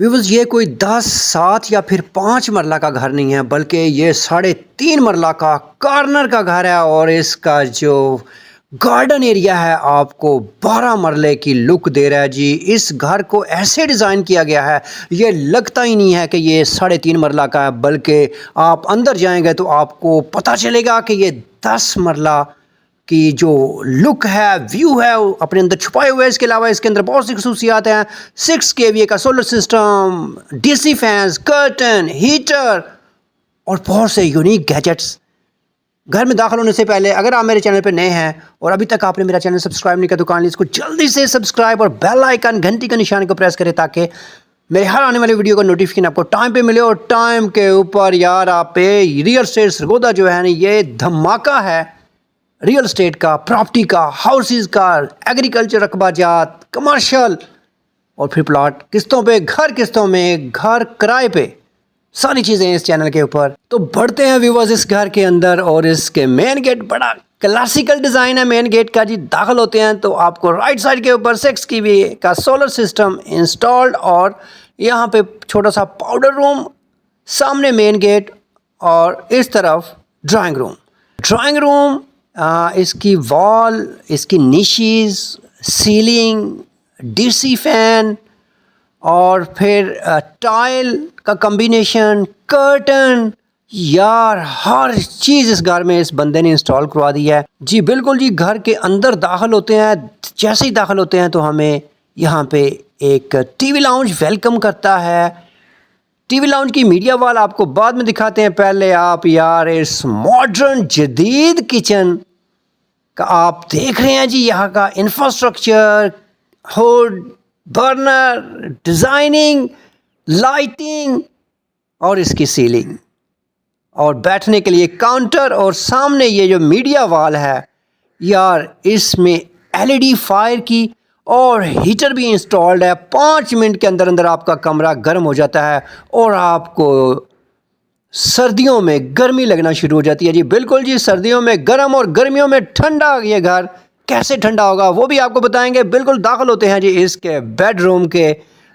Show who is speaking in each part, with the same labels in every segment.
Speaker 1: Viewers ये कोई 10, 7 या फिर 5 मरला का घर नहीं है, बल्कि ये 3.5 मरला का कॉर्नर का घर है। और इसका जो गार्डन एरिया है आपको 12 मरले की लुक दे रहा है जी। इस घर को ऐसे डिज़ाइन किया गया है, ये लगता ही नहीं है कि ये 3.5 मरला का है, बल्कि आप अंदर जाएंगे तो आपको पता चलेगा कि ये 10 मरला की जो लुक है, व्यू है, वो अपने अंदर छुपाए हुए हैं। इसके अलावा इसके अंदर बहुत सी खसूसियात हैं। 6 kVA का solar system, DC fans, curtain, heater और बहुत से यूनिक गैजेट्स। घर में दाखिल होने से पहले अगर आप मेरे चैनल पर नए हैं और अभी तक आपने मेरा चैनल सब्सक्राइब नहीं किया तो काइंडली इसको जल्दी से सब्सक्राइब और बेल आइकन घंटी का निशान को प्रेस करें ताकि मेरे हर आने वाली वीडियो का नोटिफिकेशन आपको टाइम पे मिले। और टाइम के ऊपर यार आप पे रियल एस्टेट सरगोदा जो है ना, ये धमाका है रियल एस्टेट का, प्रॉपर्टी का, हाउसेस का, एग्रीकल्चर, रकबाजात, कमर्शियल और फिर प्लॉट किस्तों पे, घर किस्तों में, घर किराए पे, सारी चीज़ें इस चैनल के ऊपर। तो बढ़ते हैं व्यूवर्स इस घर के अंदर। और इसके मेन गेट बड़ा क्लासिकल डिज़ाइन है मेन गेट का जी। दाखिल होते हैं तो आपको राइट साइड के ऊपर 6 kVA का सोलर सिस्टम इंस्टॉल्ड और यहाँ पे छोटा सा पाउडर रूम, सामने मेन गेट और इस तरफ ड्राइंग रूम। इसकी वॉल, इसकी निशीज, सीलिंग, डीसी फैन और फिर टाइल का कॉम्बिनेशन, कर्टन, यार हर चीज़ इस घर में इस बंदे ने इंस्टॉल करवा दी है जी। बिल्कुल जी। घर के अंदर दाखिल होते हैं, जैसे ही दाखिल होते हैं तो हमें यहाँ पे एक टीवी लाउंज वेलकम करता है। टीवी लाउंज की मीडिया वॉल आपको बाद में दिखाते हैं। पहले आप यार इस मॉडर्न जदीद किचन का आप देख रहे हैं जी। यहाँ का infrastructure, hood, burner, designing, lighting और इसकी सीलिंग और बैठने के लिए काउंटर और सामने ये जो मीडिया वॉल है यार, इसमें एलईडी फायर की और हीटर भी इंस्टॉल्ड है। 5 मिनट के अंदर अंदर आपका कमरा गर्म हो जाता है और आपको सर्दियों में गर्मी लगना शुरू हो जाती है जी। बिल्कुल जी। सर्दियों में गर्म और गर्मियों में ठंडा। ये घर कैसे ठंडा होगा वो भी आपको बताएंगे। बिल्कुल दाखिल होते हैं जी इसके बेडरूम के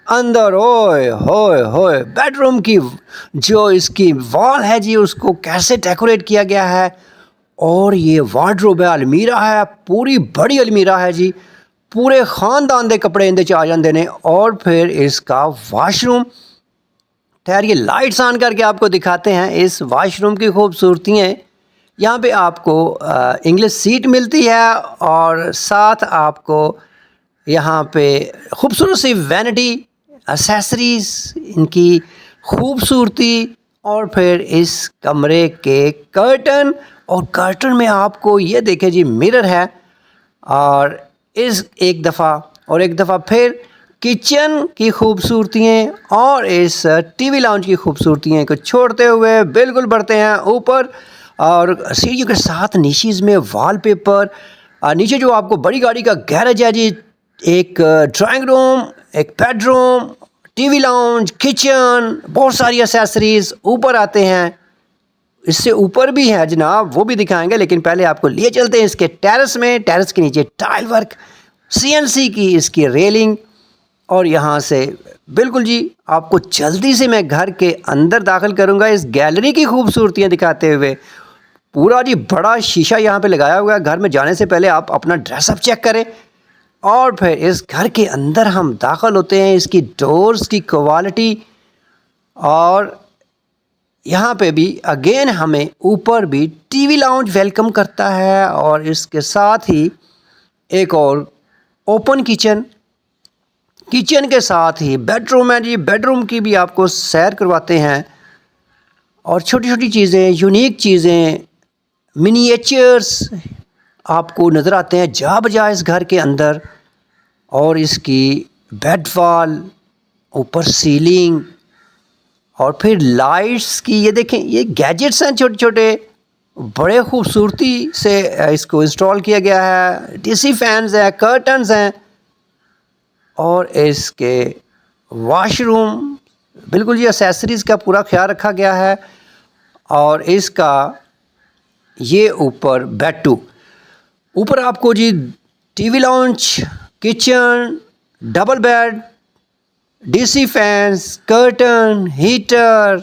Speaker 1: अंदर। ओए होए होए, बेडरूम की जो इसकी वॉल है जी, उसको कैसे डेकोरेट किया गया है। और ये वार्डरोब है, अलमीरा है, पूरी बड़ी अलमीरा है जी। पूरे ख़ानदान के कपड़े इंदे च आ जाते हैं। और फिर इसका वाशरूम, ठहर ये लाइट्स ऑन करके आपको दिखाते हैं इस वाशरूम की खूबसूरतियाँ। यहाँ पे आपको इंग्लिश सीट मिलती है और साथ आपको यहाँ पे खूबसूरत सी वैनिटी, एक्सेसरीज, इनकी खूबसूरती और फिर इस कमरे के कर्टन। और कर्टन में आपको ये देखें जी मिरर है और इस एक दफ़ा फिर किचन की खूबसूरतियाँ और इस टीवी लाउंज की खूबसूरतियाँ को छोड़ते हुए बिल्कुल बढ़ते हैं ऊपर। और सीढ़ियों के साथ निशीज़ में वॉलपेपर, नीचे जो आपको बड़ी गाड़ी का गैरेज है जी, एक ड्राइंग रूम, एक बेडरूम, टीवी लाउंज, किचन, बहुत सारी एक्सेसरीज़। ऊपर आते हैं, इससे ऊपर भी है जनाब, वो भी दिखाएंगे, लेकिन पहले आपको लिए चलते हैं इसके टेरेस में। टेरेस के नीचे टाइल वर्क, CNC की इसकी रेलिंग। और यहाँ से बिल्कुल जी आपको जल्दी से मैं घर के अंदर दाखिल करूँगा इस गैलरी की खूबसूरतियाँ दिखाते हुए। पूरा जी बड़ा शीशा यहाँ पे लगाया हुआ है। घर में जाने से पहले आप अपना ड्रेसअप चेक करें। और फिर इस घर के अंदर हम दाखिल होते हैं। इसकी डोर्स की क्वालिटी और यहाँ पे भी अगेन हमें ऊपर भी टीवी लाउंज वेलकम करता है। और इसके साथ ही एक और ओपन किचन के साथ ही बेडरूम है जी। बेडरूम की भी आपको सैर करवाते हैं और छोटी छोटी चीज़ें, यूनिक चीज़ें, मिनिएचर्स आपको नज़र आते हैं जा बजा इस घर के अंदर। और इसकी बेड वॉल, ऊपर सीलिंग और फिर लाइट्स की ये देखें, ये गैजेट्स हैं छोटे छोटे, बड़े खूबसूरती से इसको इंस्टॉल किया गया है। डीसी फैंस हैं, कर्टन्स हैं और इसके वॉशरूम बिल्कुल जी एक्सेसरीज़ का पूरा ख्याल रखा गया है। और इसका ये ऊपर बेड टू, ऊपर आपको जी TV lounge, kitchen, double bed, DC fans, curtain, heater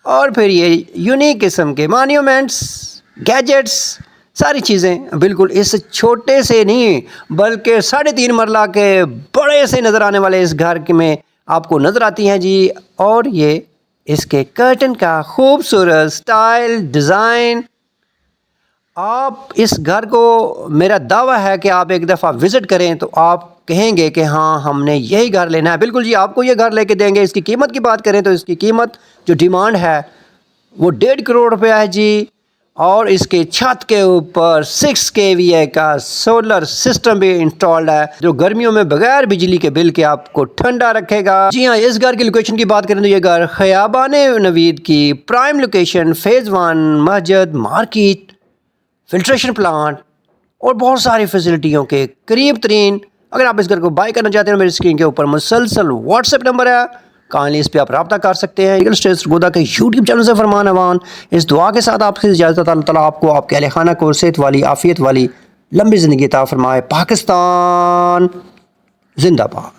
Speaker 1: اور پھر یہ یونیک قسم کے مانیومنٹس، گیجٹس، ساری چیزیں بالکل اس چھوٹے سے نہیں بلکہ 3.5 مرلہ کے بڑے سے نظر آنے والے اس گھر میں آپ کو نظر آتی ہیں جی۔ اور یہ اس کے کرٹن کا خوبصورت سٹائل، ڈیزائن، آپ اس گھر کو، میرا دعویٰ ہے کہ آپ ایک دفعہ وزٹ کریں تو آپ کہیں گے کہ ہاں ہم نے یہی گھر لینا ہے۔ بالکل جی، آپ کو یہ گھر لے کے دیں گے۔ اس کی قیمت کی بات کریں تو اس کی قیمت جو ڈیمانڈ ہے وہ 1.5 کروڑ روپیہ ہے جی، اور اس کے چھت کے اوپر 6 kVA کا سولر سسٹم بھی انسٹالڈ ہے جو گرمیوں میں بغیر بجلی کے بل کے آپ کو ٹھنڈا رکھے گا۔ جی ہاں، اس گھر کی لوکیشن کی بات کریں تو یہ گھر خیابان نوید کی پرائم لوکیشن، فیز 1، مسجد، مارکیٹ، فلٹریشن پلانٹ اور بہت ساری فیسلٹیوں کے قریب ترین۔ اگر آپ اس گھر کو بائی کرنا چاہتے ہیں، میری اسکرین کے اوپر مسلسل واٹس ایپ نمبر ہے، کائنڈلی اس پہ آپ رابطہ کر سکتے ہیں۔ ریئل اسٹیٹ سرگودا کے یوٹیوب چینل سے فرمان اوان اس دعا کے ساتھ آپ سے اجازت، اللہ تعالیٰ آپ کو آپ کے اہل خانہ کو صحت والی، عافیت والی لمبی زندگی عطا فرمائے۔ پاکستان زندہ باد۔